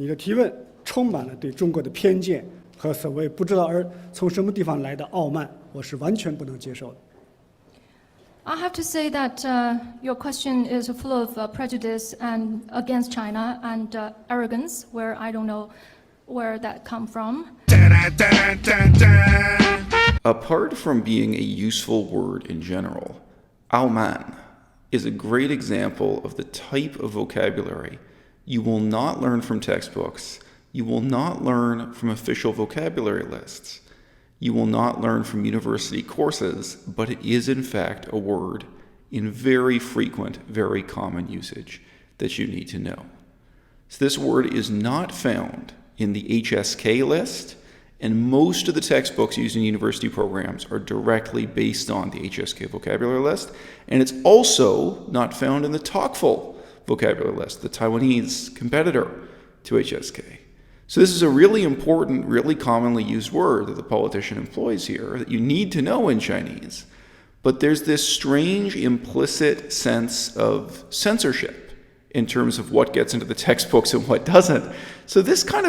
你的提问充满了对中国的偏见和所谓不知道从什么地方来的傲慢，我是完全不能接受的。I have to say that your question is full of prejudice and against China and arrogance, where I don't know where that come from. Apart from being a useful word in general, 傲慢 is a great example of the type of vocabulary you will not learn from textbooks, you will not learn from official vocabulary lists, you will not learn from university courses, but it is in fact a word in very frequent, very common usage that you need to know. So this word is not found in the HSK list, and most of the textbooks used in university programs are directly based on the HSK vocabulary list, and it's also not found in the TOEFL vocabulary list, the Taiwanese competitor to HSK. So this is a really important, really commonly used word that the politician employs here that you need to know in Chinese. But there's this strange implicit sense of censorship in terms of what gets into the textbooks and what doesn't. So this kind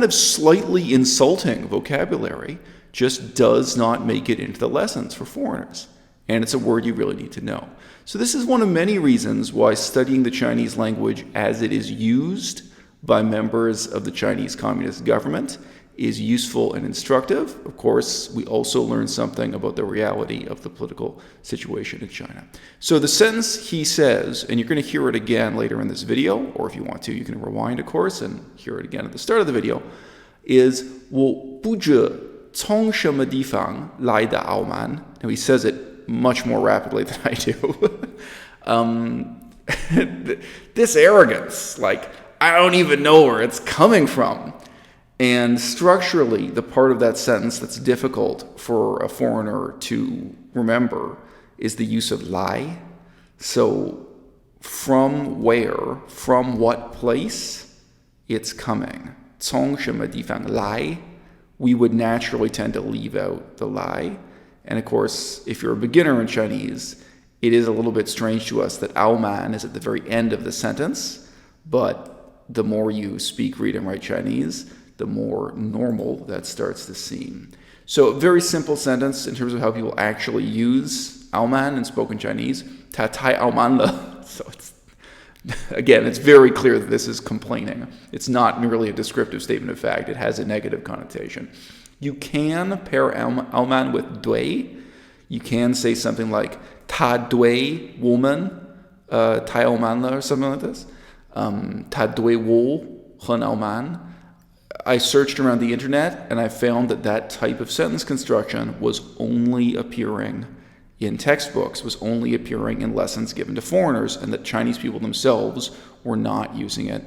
of slightly insulting vocabulary just does not make it into the lessons for foreigners. And it's a word you really need to know. So this is one of many reasons why studying the Chinese language as it is used by members of the Chinese Communist government is useful and instructive. Of course, we also learn something about the reality of the political situation in China. So the sentence he says, and you're going to hear it again later in this video, or if you want to, you can rewind, of course, and hear it again at the start of the video, is 我不知从什么地方来的傲慢. Now he says it much more rapidly than I do. This arrogance, like, I don't even know where it's coming from. And structurally, the part of that sentence that's difficult for a foreigner to remember is the use of lie. So, from where, from what place it's coming. 从什么地方来, we would naturally tend to leave out the lie. And of course, if you're a beginner in Chinese, it is a little bit strange to us that 傲慢 is at the very end of the sentence, but the more you speak, read, and write Chinese, the more normal that starts to seem. So a very simple sentence in terms of how people actually use 傲慢in spoken Chinese. 他太傲慢了. So it's very clear that this is complaining. It's not merely a descriptive statement of fact. It has a negative connotation. You can pair 傲慢 with 对. You can say something like 他对我们太傲慢了 or something like this. 他对我很傲慢. I searched around the internet and I found that type of sentence construction was only appearing in textbooks, was only appearing in lessons given to foreigners, and that Chinese people themselves were not using it,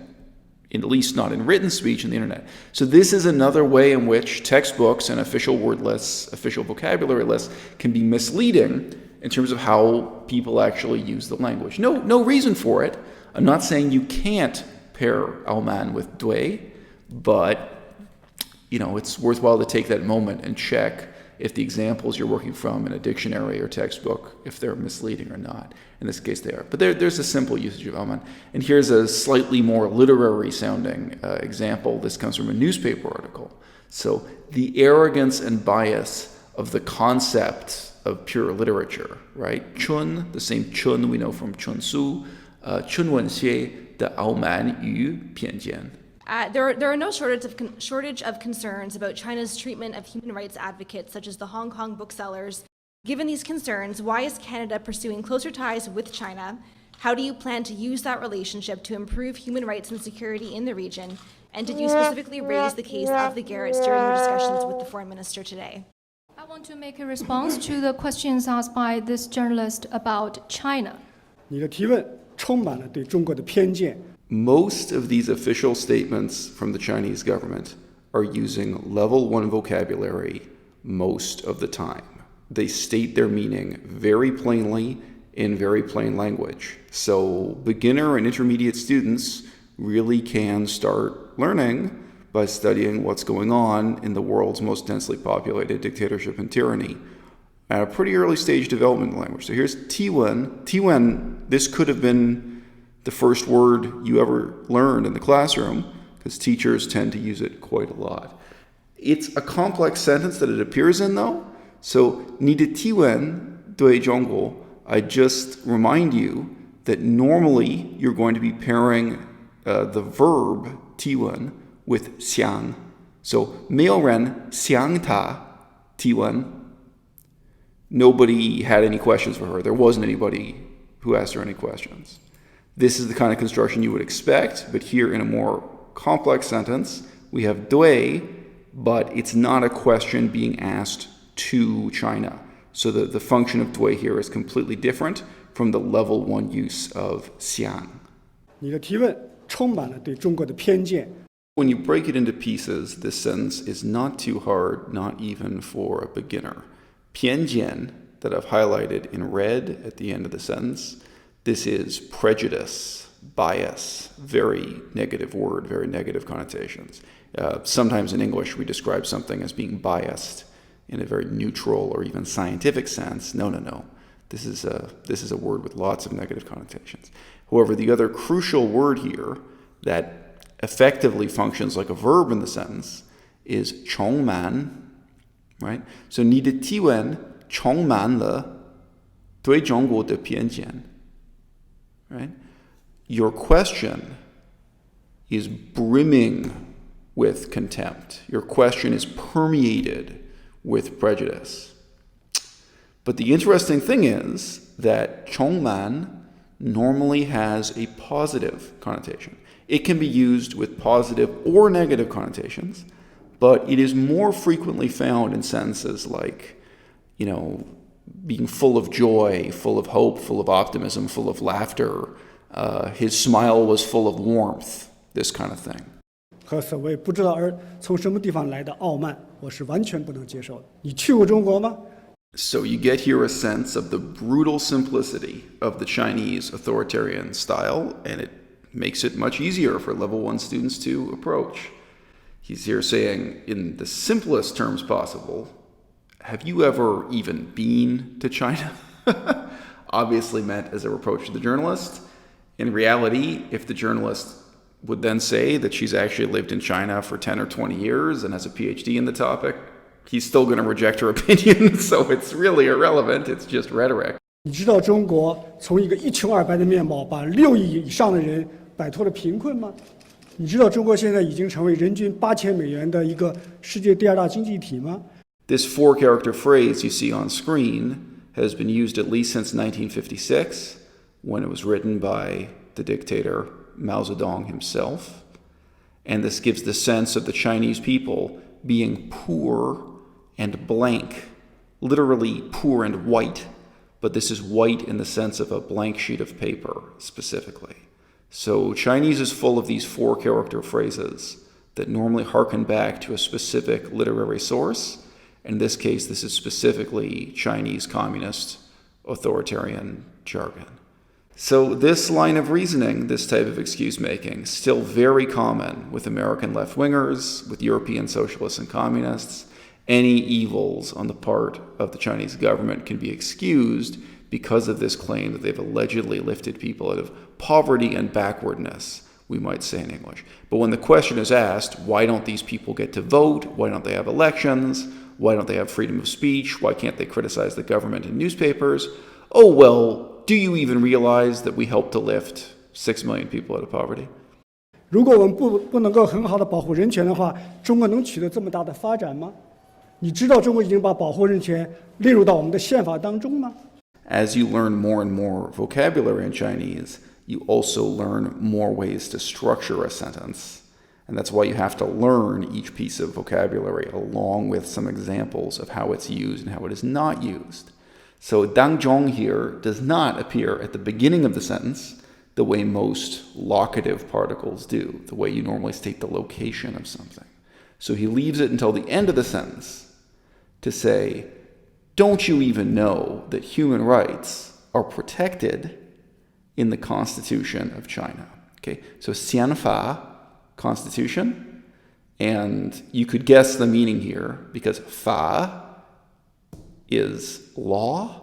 at least not in written speech on the internet. So this is another way in which textbooks and official word lists, official vocabulary lists, can be misleading in terms of how people actually use the language. No reason for it. I'm not saying you can't pair 傲慢 with 对, but it's worthwhile to take that moment and check if the examples you're working from in a dictionary or textbook, if they're misleading or not. In this case, they are. But there's a simple usage of 傲慢. And here's a slightly more literary-sounding example. This comes from a newspaper article. So the arrogance and bias of the concept of pure literature, right? 春, the same 春 we know from 春书, 春文学的傲慢与偏见. There are no shortage of concerns about China's treatment of human rights advocates, such as the Hong Kong booksellers. Given these concerns, why is Canada pursuing closer ties with China? How do you plan to use that relationship to improve human rights and security in the region? And did you specifically raise the case of the Garretts during your discussions with the Foreign Minister today? I want to make a response to the questions asked by this journalist about China. 你的提问充满了对中国的偏见。 Most of these official statements from the Chinese government are using level 1 vocabulary most of the time. They state their meaning very plainly in very plain language. So beginner and intermediate students really can start learning by studying what's going on in the world's most densely populated dictatorship and tyranny at a pretty early stage development in language. So here's Tiwen. Tiwen, this could have been the first word you ever learned in the classroom, because teachers tend to use it quite a lot. It's a complex sentence that it appears in, though. So, 你的提问对中国, I just remind you that normally you're going to be pairing the verb 提问 with 想. So, 没有人向她提问. Nobody had any questions for her. There wasn't anybody who asked her any questions. This is the kind of construction you would expect, but here in a more complex sentence, we have 对, but it's not a question being asked to China. So the function of 对 here is completely different from the level 1 use of 想. 你的提问充满了对中国的偏见。 When you break it into pieces, this sentence is not too hard, not even for a beginner. 偏见 that I've highlighted in red at the end of the sentence, this is prejudice, bias, very negative word, very negative connotations. Sometimes in English we describe something as being biased in a very neutral or even scientific sense. No. This is a word with lots of negative connotations. However, the other crucial word here that effectively functions like a verb in the sentence is 充满, right? So 你的提问充满了对中国的偏见, right? Your question is brimming with contempt. Your question is permeated with prejudice. But the interesting thing is that 充满 normally has a positive connotation. It can be used with positive or negative connotations, but it is more frequently found in sentences like, being full of joy, full of hope, full of optimism, full of laughter. His smile was full of warmth, this kind of thing. 和所谓不知道从什么地方来的傲慢，我是完全不能接受的。你去过中国吗？ So you get here a sense of the brutal simplicity of the Chinese authoritarian style, and it makes it much easier for level 1 students to approach. He's here saying, in the simplest terms possible, have you ever even been to China? Obviously meant as a reproach to the journalist. In reality, if the journalist would then say that she's actually lived in China for 10 or 20 years and has a PhD in the topic, he's still going to reject her opinion, so it's really irrelevant, it's just rhetoric. 你知道中国从一个一穷二白的面貌，把6亿以上的人摆脱了贫困吗？你知道中国现在已经成为人均$8000的一个世界第2大经济体吗？ This 4-character phrase you see on screen has been used at least since 1956, when it was written by the dictator Mao Zedong himself. And this gives the sense of the Chinese people being poor and blank, literally poor and white, but this is white in the sense of a blank sheet of paper specifically. So Chinese is full of these 4-character phrases that normally harken back to a specific literary source. In this case, this is specifically Chinese communist authoritarian jargon. So this line of reasoning, this type of excuse-making, still very common with American left-wingers, with European socialists and communists. Any evils on the part of the Chinese government can be excused because of this claim that they've allegedly lifted people out of poverty and backwardness, we might say in English. But when the question is asked, why don't these people get to vote? Why don't they have elections? Why don't they have freedom of speech? Why can't they criticize the government in newspapers? Oh, well, do you even realize that we helped to lift 6 million people out of poverty? 如果我们不能够很好的保护人权的话，中国能取得这么大的发展吗？你知道中国已经把保护人权列入到我们的宪法当中吗？ As you learn more and more vocabulary in Chinese, you also learn more ways to structure a sentence. And that's why you have to learn each piece of vocabulary along with some examples of how it's used and how it is not used. So 当中 here does not appear at the beginning of the sentence the way most locative particles do, the way you normally state the location of something. So he leaves it until the end of the sentence to say, don't you even know that human rights are protected in the Constitution of China? Okay, so 宪法, Constitution, and you could guess the meaning here because 法 is law,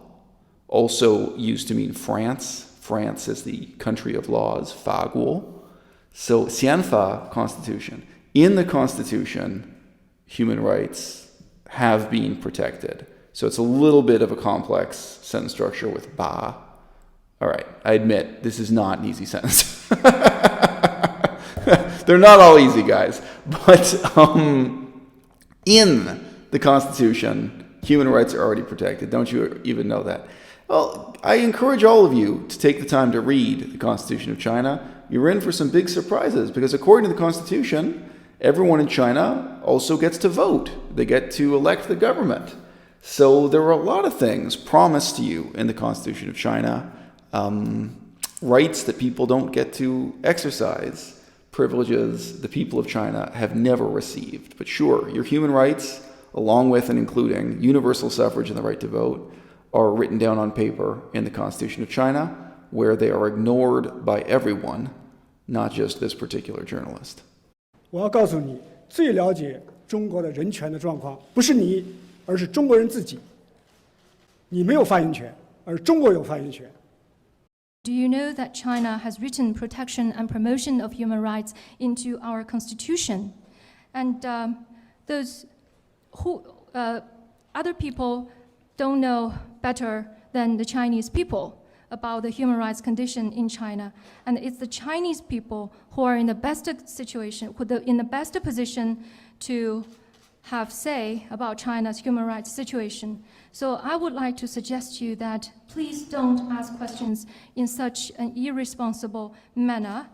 also used to mean France. France is the country of laws, 法国. So, Xianfa Constitution. In the Constitution, human rights have been protected. So it's a little bit of a complex sentence structure with ba. All right, I admit, this is not an easy sentence. They're not all easy, guys. But in the Constitution, human rights are already protected. Don't you even know that? Well, I encourage all of you to take the time to read the Constitution of China. You're in for some big surprises because according to the Constitution, everyone in China also gets to vote. They get to elect the government. So there are a lot of things promised to you in the Constitution of China, rights that people don't get to exercise, privileges the people of China have never received. But sure, your human rights, along with and including universal suffrage and the right to vote, are written down on paper in the Constitution of China, where they are ignored by everyone, not just this particular journalist. 我要告诉你，最了解中国的人权的状况，不是你，而是中国人自己。你没有发言权，而中国有发言权。 Do you know that China has written protection and promotion of human rights into our constitution? And those who other people don't know better than the Chinese people about the human rights condition in China. And it's the Chinese people who are in the best situation, in the best position to have say about China's human rights situation. So I would like to suggest to you that please don't ask questions in such an irresponsible manner.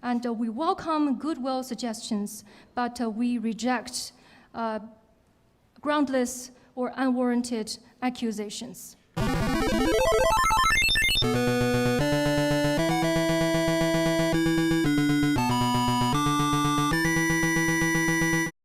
And we welcome goodwill suggestions, but we reject groundless or unwarranted accusations.